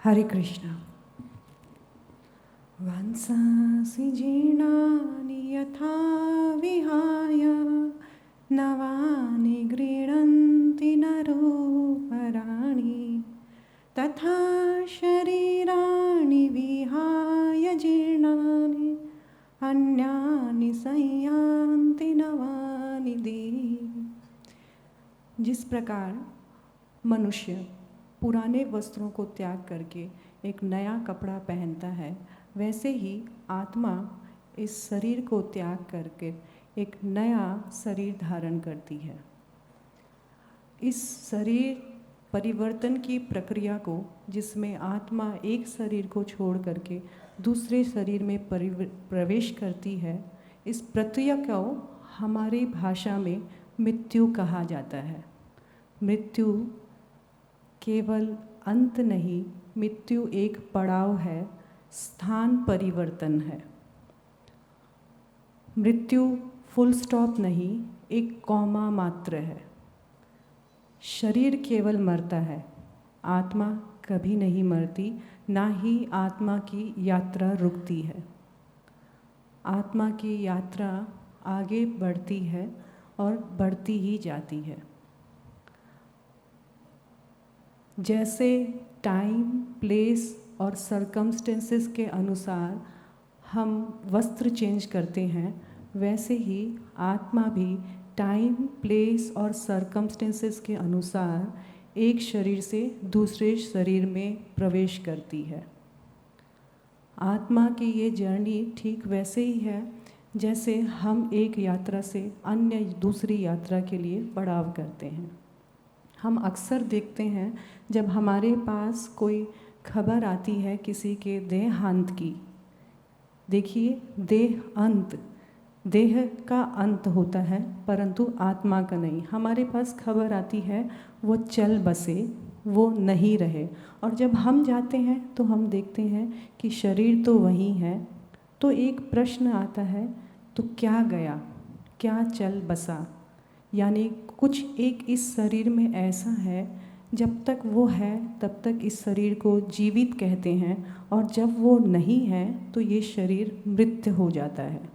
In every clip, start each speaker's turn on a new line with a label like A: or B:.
A: हरे कृष्ण। वंसांसि जीर्णानि यथा विहाय नवानि गृह्णन्ति नरोपराणि तथा शरीराणि विहाय जीर्णानि अन्यानि संयान्ति नवानि देहि। जिस प्रकार मनुष्य पुराने वस्त्रों को त्याग करके एक नया कपड़ा पहनता है, वैसे ही आत्मा इस शरीर को त्याग करके एक नया शरीर धारण करती है। इस शरीर परिवर्तन की प्रक्रिया को, जिसमें आत्मा एक शरीर को छोड़ करके दूसरे शरीर में प्रवेश करती है, इस प्रक्रिया को हमारी भाषा में मृत्यु कहा जाता है। मृत्यु केवल अंत नहीं, मृत्यु एक पड़ाव है, स्थान परिवर्तन है। मृत्यु फुल स्टॉप नहीं, एक कॉमा मात्र है। शरीर केवल मरता है, आत्मा कभी नहीं मरती, ना ही आत्मा की यात्रा रुकती है। आत्मा की यात्रा आगे बढ़ती है और बढ़ती ही जाती है। जैसे टाइम, प्लेस और सर्कमस्टेंसेस के अनुसार हम वस्त्र चेंज करते हैं, वैसे ही आत्मा भी टाइम, प्लेस और सर्कमस्टेंसेस के अनुसार एक शरीर से दूसरे शरीर में प्रवेश करती है। आत्मा की ये जर्नी ठीक वैसे ही है जैसे हम एक यात्रा से अन्य दूसरी यात्रा के लिए पड़ाव करते हैं। हम अक्सर देखते हैं जब हमारे पास कोई खबर आती है किसी के देहांत की। देखिए, देह का अंत होता है परंतु आत्मा का नहीं। हमारे पास खबर आती है वो चल बसे, वो नहीं रहे, और जब हम जाते हैं तो हम देखते हैं कि शरीर तो वही है। तो एक प्रश्न आता है, तो क्या गया, क्या चल बसा? यानी कुछ एक इस शरीर में ऐसा है, जब तक वो है तब तक इस शरीर को जीवित कहते हैं, और जब वो नहीं है तो ये शरीर मृत हो जाता है।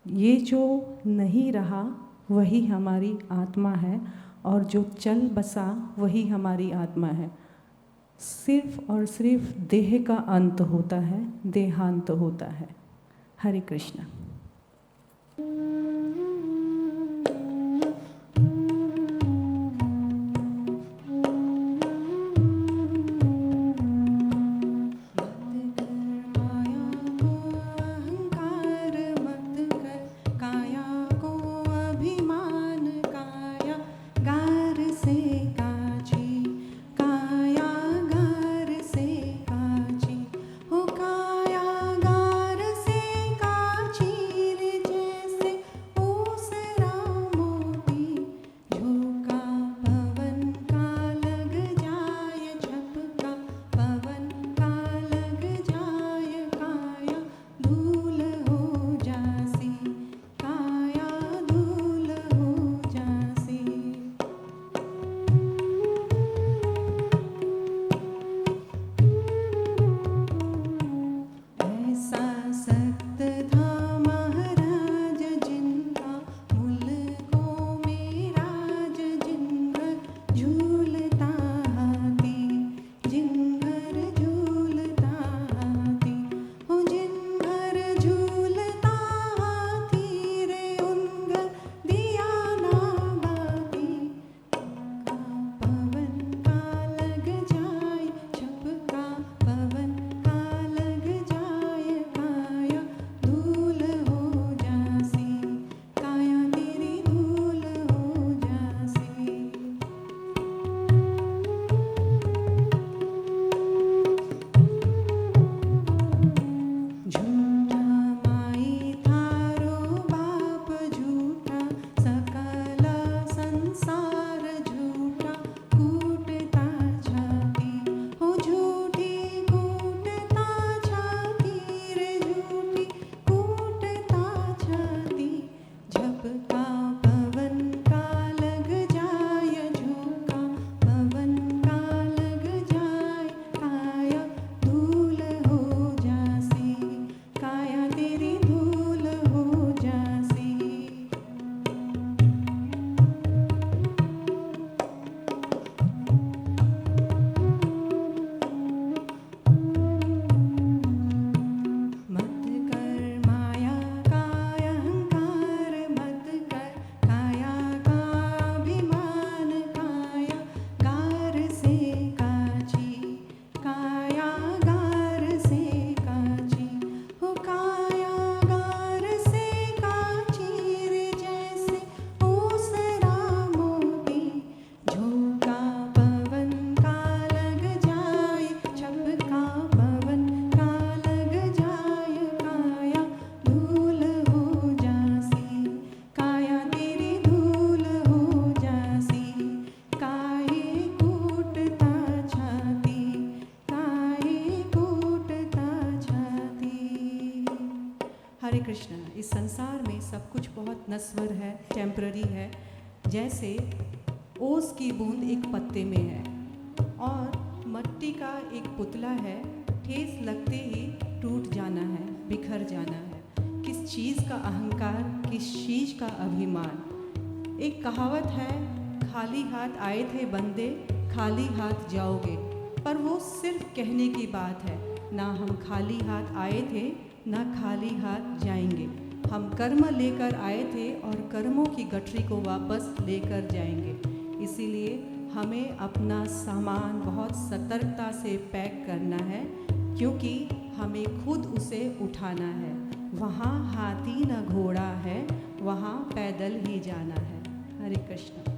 A: ये जो नहीं रहा वही हमारी आत्मा है, और जो चल बसा वही हमारी आत्मा है। सिर्फ और सिर्फ देह का अंत होता है, देहांत होता है। हरे कृष्ण। हरे कृष्णा। इस संसार में सब कुछ बहुत नश्वर है, टेम्पररी है। जैसे ओस की बूंद एक पत्ते में है और मट्टी का एक पुतला है, ठेस लगते ही टूट जाना है, बिखर जाना है। किस चीज़ का अहंकार, किस चीज़ का अभिमान। एक कहावत है, खाली हाथ आए थे बंदे, खाली हाथ जाओगे। पर वो सिर्फ कहने की बात है। ना हम खाली हाथ आए थे, ना खाली हाथ जाएंगे। हम कर्म लेकर आए थे और कर्मों की गठरी को वापस लेकर जाएंगे। इसीलिए हमें अपना सामान बहुत सतर्कता से पैक करना है, क्योंकि हमें खुद उसे उठाना है। वहाँ हाथी न घोड़ा है, वहाँ पैदल ही जाना है। हरे कृष्ण।